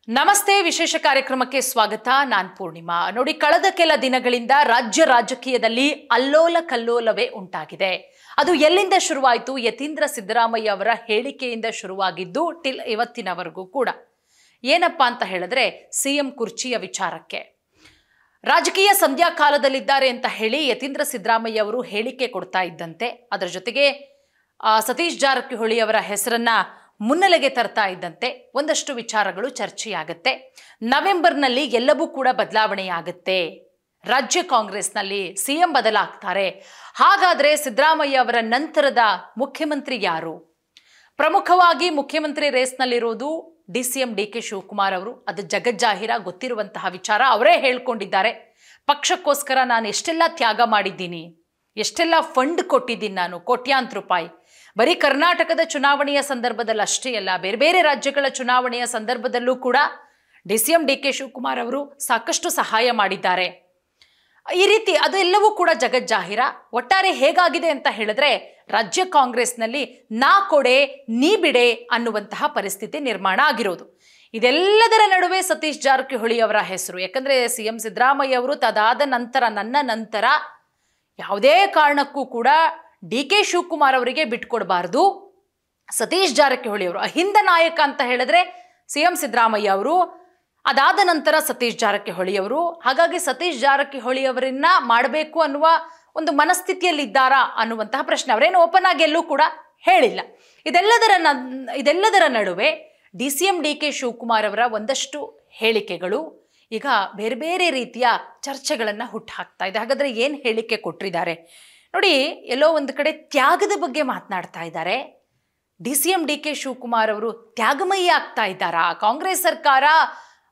ನಮಸ್ತೆ ವಿಶೇಷ ಕಾರ್ಯಕ್ರಮಕ್ಕೆ ಸ್ವಾಗತ. ನಾನು ಪೂರ್ಣಿಮಾ. ನೋಡಿ, ಕಳೆದ ಕೆಲ ದಿನಗಳಿಂದ ರಾಜ್ಯ ರಾಜಕೀಯದಲ್ಲಿ ಅಲ್ಲೋಲ ಕಲ್ಲೋಲವೇ ಉಂಟಾಗಿದೆ. ಅದು ಎಲ್ಲಿಂದ ಶುರುವಾಯಿತು? ಯತೀಂದ್ರ ಸಿದ್ದರಾಮಯ್ಯ ಅವರ ಹೇಳಿಕೆಯಿಂದ ಶುರುವಾಗಿದ್ದು ಟಿಲ್ ಇವತ್ತಿನವರೆಗೂ ಕೂಡ. ಏನಪ್ಪಾ ಅಂತ ಹೇಳಿದ್ರೆ, ಸಿಎಂ ಕುರ್ಚಿಯ ವಿಚಾರಕ್ಕೆ ರಾಜಕೀಯ ಸಂಧ್ಯಾ ಕಾಲದಲ್ಲಿದ್ದಾರೆ ಅಂತ ಹೇಳಿ ಯತೀಂದ್ರ ಸಿದ್ದರಾಮಯ್ಯ ಅವರು ಹೇಳಿಕೆ ಕೊಡ್ತಾ ಇದ್ದಂತೆ ಅದರ ಜೊತೆಗೆ ಸತೀಶ್ ಜಾರಕಿಹೊಳಿ ಅವರ ಹೆಸರನ್ನ ಮುನ್ನೆಲೆಗೆ ತರ್ತಾ ಇದ್ದಂತೆ ಒಂದಷ್ಟು ವಿಚಾರಗಳು ಚರ್ಚೆಯಾಗುತ್ತೆ. ನವೆಂಬರ್ನಲ್ಲಿ ಎಲ್ಲವೂ ಕೂಡ ಬದಲಾವಣೆಯಾಗುತ್ತೆ. ರಾಜ್ಯ ಕಾಂಗ್ರೆಸ್ನಲ್ಲಿ ಸಿಎಂ ಬದಲಾಗ್ತಾರೆ. ಹಾಗಾದ್ರೆ ಸಿದ್ದರಾಮಯ್ಯ ಅವರ ನಂತರದ ಮುಖ್ಯಮಂತ್ರಿ ಯಾರು? ಪ್ರಮುಖವಾಗಿ ಮುಖ್ಯಮಂತ್ರಿ ರೇಸ್ನಲ್ಲಿರೋದು ಡಿಸಿಎಂ ಡಿಕೆ ಶಿವಕುಮಾರ್ ಅವರು. ಅದು ಜಗಜ್ಜಾಹಿರ, ಗೊತ್ತಿರುವಂತಹ ವಿಚಾರ. ಅವರೇ ಹೇಳ್ಕೊಂಡಿದ್ದಾರೆ, ಪಕ್ಷಕ್ಕೋಸ್ಕರ ನಾನು ಎಷ್ಟೆಲ್ಲ ತ್ಯಾಗ ಮಾಡಿದ್ದೀನಿ, ಎಷ್ಟೆಲ್ಲ ಫಂಡ್ ಕೊಟ್ಟಿದ್ದೀನಿ, ನಾನು ಕೋಟ್ಯಾಂತರ ರೂಪಾಯಿ. ಬರೀ ಕರ್ನಾಟಕದ ಚುನಾವಣೆಯ ಸಂದರ್ಭದಲ್ಲಿ ಅಷ್ಟೇ ಅಲ್ಲ, ಬೇರೆ ಬೇರೆ ರಾಜ್ಯಗಳ ಚುನಾವಣೆಯ ಸಂದರ್ಭದಲ್ಲೂ ಕೂಡ ಡಿಸಿಎಂ ಡಿಕೆ ಶಿವಕುಮಾರ್ ಅವರು ಸಾಕಷ್ಟು ಸಹಾಯ ಮಾಡಿದ್ದಾರೆ. ಈ ರೀತಿ ಅದು ಎಲ್ಲವೂ ಕೂಡ ಜಗಜ್ಜಾಹಿರ. ಒಟ್ಟಾರೆ ಹೇಗಾಗಿದೆ ಅಂತ ಹೇಳಿದ್ರೆ, ರಾಜ್ಯ ಕಾಂಗ್ರೆಸ್ನಲ್ಲಿ ನಾ ಕೊಡೆ ನೀ ಬಿಡೆ ಅನ್ನುವಂತಹ ಪರಿಸ್ಥಿತಿ ನಿರ್ಮಾಣ ಆಗಿರೋದು. ಇದೆಲ್ಲದರ ನಡುವೆ ಸತೀಶ್ ಜಾರಕಿಹೊಳಿ ಅವರ ಹೆಸರು. ಯಾಕಂದ್ರೆ ಸಿಎಂ ಸಿದ್ದರಾಮಯ್ಯ ಅವರು ತದಾದ ನಂತರ, ನನ್ನ ನಂತರ ಯಾವುದೇ ಕಾರಣಕ್ಕೂ ಕೂಡ ಡಿ ಕೆ ಶಿವಕುಮಾರ್ ಅವರಿಗೆ ಬಿಟ್ಕೊಡ್ಬಾರ್ದು. ಸತೀಶ್ ಜಾರಕಿಹೊಳಿ ಅವರು ಅಹಿಂದ ನಾಯಕ ಅಂತ ಹೇಳಿದ್ರೆ ಸಿಎಂ ಸಿದ್ದರಾಮಯ್ಯ ಅವರು, ಅದಾದ ನಂತರ ಸತೀಶ್ ಜಾರಕಿಹೊಳಿ ಅವರು. ಹಾಗಾಗಿ ಸತೀಶ್ ಜಾರಕಿಹೊಳಿ ಅವರನ್ನ ಮಾಡಬೇಕು ಅನ್ನುವ ಒಂದು ಮನಸ್ಥಿತಿಯಲ್ಲಿದ್ದಾರಾ ಅನ್ನುವಂತಹ ಪ್ರಶ್ನೆ ಅವರೇನು ಓಪನ್ ಆಗಿ ಎಲ್ಲೂ ಕೂಡ ಹೇಳಿಲ್ಲ. ಇದೆಲ್ಲದರ ನಡುವೆ ಡಿಸಿಎಂ ಡಿಕೆ ಶಿವಕುಮಾರ್ ಅವರ ಒಂದಷ್ಟು ಹೇಳಿಕೆಗಳು ಈಗ ಬೇರೆ ಬೇರೆ ರೀತಿಯ ಚರ್ಚೆಗಳನ್ನು ಹುಟ್ಟುಹಾಕ್ತಾ ಇದೆ. ಹಾಗಾದ್ರೆ ಏನು ಹೇಳಿಕೆ ಕೊಟ್ಟಿದ್ದಾರೆ ನೋಡಿ. ಎಲ್ಲೋ ಒಂದು ಕಡೆ ತ್ಯಾಗದ ಬಗ್ಗೆ ಮಾತನಾಡ್ತಾ ಇದ್ದಾರೆ. ಡಿಸಿಎಂ ಡಿಕೆ ಶಿವಕುಮಾರ್ ಅವರು ತ್ಯಾಗಮಯಿ ಆಗ್ತಾ ಇದ್ದಾರಾ? ಕಾಂಗ್ರೆಸ್ ಸರ್ಕಾರ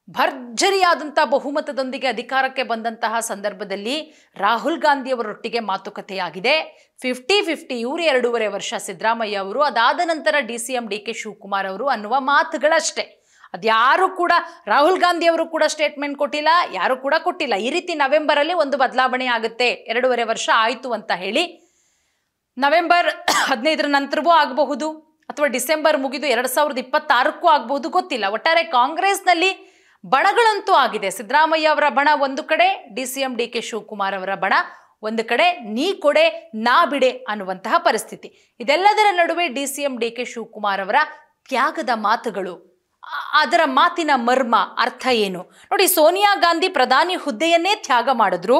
ಭರ್ಜರಿಯಾದಂಥ ಬಹುಮತದೊಂದಿಗೆ ಅಧಿಕಾರಕ್ಕೆ ಬಂದಂತಹ ಸಂದರ್ಭದಲ್ಲಿ ರಾಹುಲ್ ಗಾಂಧಿ ಅವರೊಟ್ಟಿಗೆ ಮಾತುಕತೆಯಾಗಿದೆ. 50-50 ಇವರು 2.5 ವರ್ಷ ಸಿದ್ದರಾಮಯ್ಯ ಅವರು, ಅದಾದ ನಂತರ ಡಿಸಿಎಂ ಡಿಕೆ ಶಿವಕುಮಾರ್ ಅವರು ಅನ್ನುವ ಮಾತುಗಳಷ್ಟೇ. ಅದ್ಯಾರು ಕೂಡ ರಾಹುಲ್ ಗಾಂಧಿ ಅವರು ಕೂಡ ಸ್ಟೇಟ್ಮೆಂಟ್ ಕೊಟ್ಟಿಲ್ಲ, ಯಾರು ಕೂಡ ಕೊಟ್ಟಿಲ್ಲ. ಈ ರೀತಿ ನವೆಂಬರಲ್ಲಿ ಒಂದು ಬದಲಾವಣೆ ಆಗುತ್ತೆ, 2.5 ವರ್ಷ ಆಯಿತು ಅಂತ ಹೇಳಿ. ನವೆಂಬರ್ 15 ನಂತರವೂ ಆಗಬಹುದು, ಅಥವಾ ಡಿಸೆಂಬರ್ ಮುಗಿದು 2026ಕ್ಕೂ ಆಗಬಹುದು, ಗೊತ್ತಿಲ್ಲ. ಒಟ್ಟಾರೆ ಕಾಂಗ್ರೆಸ್ನಲ್ಲಿ ಬಣಗಳಂತೂ ಆಗಿದೆ. ಸಿದ್ದರಾಮಯ್ಯ ಅವರ ಬಣ ಒಂದು ಕಡೆ, ಡಿಸಿಎಂ ಡಿಕೆ ಶಿವಕುಮಾರ್ ಅವರ ಬಣ ಒಂದು ಕಡೆ. ನೀ ಕೊಡೆ ನಾ ಬಿಡೆ ಅನ್ನುವಂತಹ ಪರಿಸ್ಥಿತಿ. ಇದೆಲ್ಲದರ ನಡುವೆ ಡಿಸಿಎಂ ಡಿಕೆ ಶಿವಕುಮಾರ್ ಅವರ ತ್ಯಾಗದ ಮಾತುಗಳು, ಅದರ ಮಾತಿನ ಮರ್ಮ, ಅರ್ಥ ಏನು ನೋಡಿ. ಸೋನಿಯಾ ಗಾಂಧಿ ಪ್ರಧಾನಿ ಹುದ್ದೆಯನ್ನೇ ತ್ಯಾಗ ಮಾಡಿದ್ರು,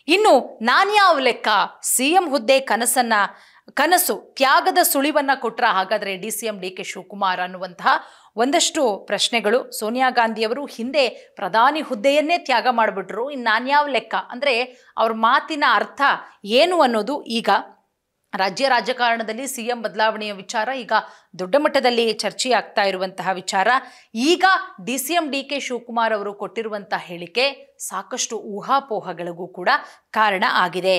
ಇನ್ನು ನಾನ್ಯಾವ ಲೆಕ್ಕ ಸಿಎಂ ಹುದ್ದೆ ಕನಸು ತ್ಯಾಗದ ಸುಳಿವನ್ನ ಕೊಟ್ರ? ಹಾಗಾದ್ರೆ ಡಿಸಿಎಂ ಡಿಕೆ ಶಿವಕುಮಾರ್ ಅನ್ನುವಂತಹ ಒಂದಷ್ಟು ಪ್ರಶ್ನೆಗಳು. ಸೋನಿಯಾ ಗಾಂಧಿಯವರು ಹಿಂದೆ ಪ್ರಧಾನಿ ಹುದ್ದೆಯನ್ನೇ ತ್ಯಾಗ ಮಾಡಿಬಿಟ್ರು, ಇನ್ನು ನಾನ್ಯಾವ ಲೆಕ್ಕ ಅಂದರೆ ಅವ್ರ ಮಾತಿನ ಅರ್ಥ ಏನು ಅನ್ನೋದು ಈಗ ರಾಜ್ಯ ರಾಜಕಾರಣದಲ್ಲಿ ಸಿಎಂ ಬದಲಾವಣೆಯ ವಿಚಾರ ಈಗ ದೊಡ್ಡ ಮಟ್ಟದಲ್ಲಿ ಚರ್ಚೆ ಆಗ್ತಾ ಇರುವಂತಹ ವಿಚಾರ. ಈಗ ಡಿಸಿಎಂ ಡಿಕೆ ಶಿವಕುಮಾರ್ ಅವರು ಕೊಟ್ಟಿರುವಂತಹ ಹೇಳಿಕೆ ಸಾಕಷ್ಟು ಊಹಾಪೋಹಗಳಿಗೂ ಕೂಡ ಕಾರಣ ಆಗಿದೆ.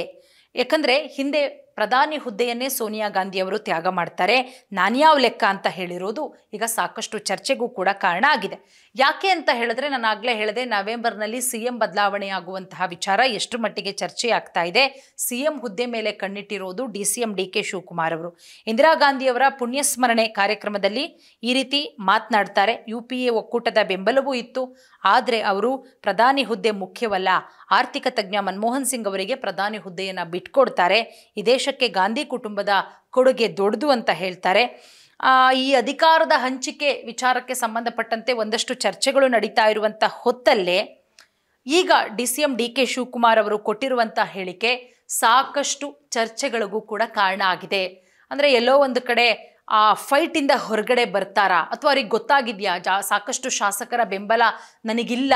ಯಾಕಂದ್ರೆ ಹಿಂದೆ ಪ್ರಧಾನಿ ಹುದ್ದೆಯನ್ನೇ ಸೋನಿಯಾ ಗಾಂಧಿ ಅವರು ತ್ಯಾಗ ಮಾಡ್ತಾರೆ, ನಾನ್ಯಾವ ಲೆಕ್ಕ ಅಂತ ಹೇಳಿರೋದು ಈಗ ಸಾಕಷ್ಟು ಚರ್ಚೆಗೂ ಕೂಡ ಕಾರಣ ಆಗಿದೆ. ಯಾಕೆ ಅಂತ ಹೇಳಿದ್ರೆ, ನಾನು ಆಗಲೇ ಹೇಳಿದೆ, ನವೆಂಬರ್ನಲ್ಲಿ ಸಿಎಂ ಬದಲಾವಣೆ ಆಗುವಂತಹ ವಿಚಾರ ಎಷ್ಟು ಮಟ್ಟಿಗೆ ಚರ್ಚೆ ಆಗ್ತಾ ಇದೆ. ಸಿಎಂ ಹುದ್ದೆ ಮೇಲೆ ಕಣ್ಣಿಟ್ಟಿರೋದು ಡಿಸಿಎಂ ಡಿಕೆ ಶಿವಕುಮಾರ್ ಅವರು. ಇಂದಿರಾ ಗಾಂಧಿಯವರ ಪುಣ್ಯಸ್ಮರಣೆ ಕಾರ್ಯಕ್ರಮದಲ್ಲಿ ಈ ರೀತಿ ಮಾತನಾಡ್ತಾರೆ. UPA ಒಕ್ಕೂಟದ ಬೆಂಬಲವೂ ಇತ್ತು, ಆದರೆ ಅವರು ಪ್ರಧಾನಿ ಹುದ್ದೆ ಮುಖ್ಯವಲ್ಲ, ಆರ್ಥಿಕ ತಜ್ಞ ಮನಮೋಹನ್ ಸಿಂಗ್ ಅವರಿಗೆ ಪ್ರಧಾನಿ ಹುದ್ದೆಯನ್ನು ಬಿಟ್ಕೊಡ್ತಾರೆ, ಈ ದೇಶಕ್ಕೆ ಗಾಂಧಿ ಕುಟುಂಬದ ಕೊಡುಗೆ ದೊಡ್ಡದು ಅಂತ ಹೇಳ್ತಾರೆ. ಈ ಅಧಿಕಾರದ ಹಂಚಿಕೆ ವಿಚಾರಕ್ಕೆ ಸಂಬಂಧಪಟ್ಟಂತೆ ಒಂದಷ್ಟು ಚರ್ಚೆಗಳು ನಡೀತಾ ಇರುವಂಥ ಹೊತ್ತಲ್ಲೇ ಈಗ ಡಿಸಿಎಂ ಡಿಕೆ ಶಿವಕುಮಾರ್ ಅವರು ಕೊಟ್ಟಿರುವಂಥ ಹೇಳಿಕೆ ಸಾಕಷ್ಟು ಚರ್ಚೆಗಳಿಗೂ ಕೂಡ ಕಾರಣ ಆಗಿದೆ. ಅಂದರೆ ಎಲ್ಲೋ ಒಂದು ಕಡೆ ಆ ಫೈಟಿಂದ ಹೊರಗಡೆ ಬರ್ತಾರಾ, ಅಥವಾ ಅವ್ರಿಗೆ ಗೊತ್ತಾಗಿದೆಯಾ ಸಾಕಷ್ಟು ಶಾಸಕರ ಬೆಂಬಲ ನನಗಿಲ್ಲ,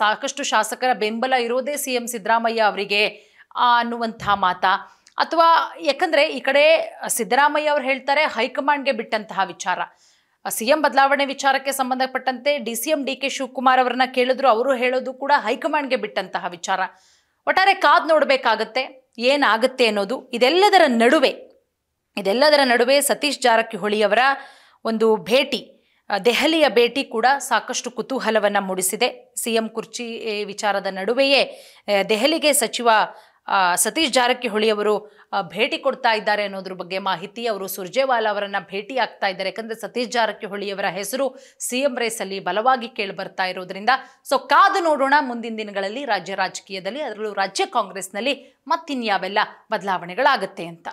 ಸಾಕಷ್ಟು ಶಾಸಕರ ಬೆಂಬಲ ಇರೋದೇ ಸಿಎಂ ಸಿದ್ದರಾಮಯ್ಯ ಅವರಿಗೆ ಅನ್ನುವಂಥ ಮಾತಾ? ಅಥವಾ ಯಾಕಂದರೆ ಈ ಕಡೆ ಸಿದ್ದರಾಮಯ್ಯ ಅವರು ಹೇಳ್ತಾರೆ ಹೈಕಮಾಂಡ್ಗೆ ಬಿಟ್ಟಂತಹ ವಿಚಾರ. ಸಿಎಂ ಬದಲಾವಣೆ ವಿಚಾರಕ್ಕೆ ಸಂಬಂಧಪಟ್ಟಂತೆ ಡಿಸಿಎಂ ಡಿಕೆ ಶಿವಕುಮಾರ್ ಅವರನ್ನ ಕೇಳಿದ್ರು, ಅವರು ಹೇಳೋದು ಕೂಡ ಹೈಕಮಾಂಡ್ಗೆ ಬಿಟ್ಟಂತಹ ವಿಚಾರ. ಒಟ್ಟಾರೆ ಕಾದು ನೋಡಬೇಕಾಗತ್ತೆ ಏನಾಗುತ್ತೆ ಅನ್ನೋದು. ಇದೆಲ್ಲದರ ನಡುವೆ ಸತೀಶ್ ಜಾರಕಿಹೊಳಿ ಅವರ ಒಂದು ಭೇಟಿ, ದೆಹಲಿಯ ಭೇಟಿ ಕೂಡ ಸಾಕಷ್ಟು ಕುತೂಹಲವನ್ನು ಮೂಡಿಸಿದೆ. ಸಿಎಂ ಕುರ್ಚಿ ವಿಚಾರದ ನಡುವೆಯೇ ದೆಹಲಿಗೆ ಸಚಿವ ಸತೀಶ್ ಜಾರಕಿಹೊಳಿ ಅವರು ಭೇಟಿ ಕೊಡ್ತಾ ಇದ್ದಾರೆ ಅನ್ನೋದ್ರ ಬಗ್ಗೆ ಮಾಹಿತಿ. ಅವರು ಸುರ್ಜೇವಾಲಾ ಅವರನ್ನ ಭೇಟಿ ಆಗ್ತಾ ಇದ್ದಾರೆ. ಯಾಕಂದ್ರೆ ಸತೀಶ್ ಜಾರಕಿಹೊಳಿ ಅವರ ಹೆಸರು ಸಿಎಂ ರೇಸಲ್ಲಿ ಬಲವಾಗಿ ಕೇಳಿ ಬರ್ತಾ ಇರೋದ್ರಿಂದ ಸೊ ಕಾದು ನೋಡೋಣ ಮುಂದಿನ ದಿನಗಳಲ್ಲಿ ರಾಜ್ಯ ರಾಜಕೀಯದಲ್ಲಿ, ಅದರಲ್ಲೂ ರಾಜ್ಯ ಕಾಂಗ್ರೆಸ್ನಲ್ಲಿ ಮತ್ತಿನ್ಯಾವೆಲ್ಲ ಬದಲಾವಣೆಗಳಾಗುತ್ತೆ ಅಂತ.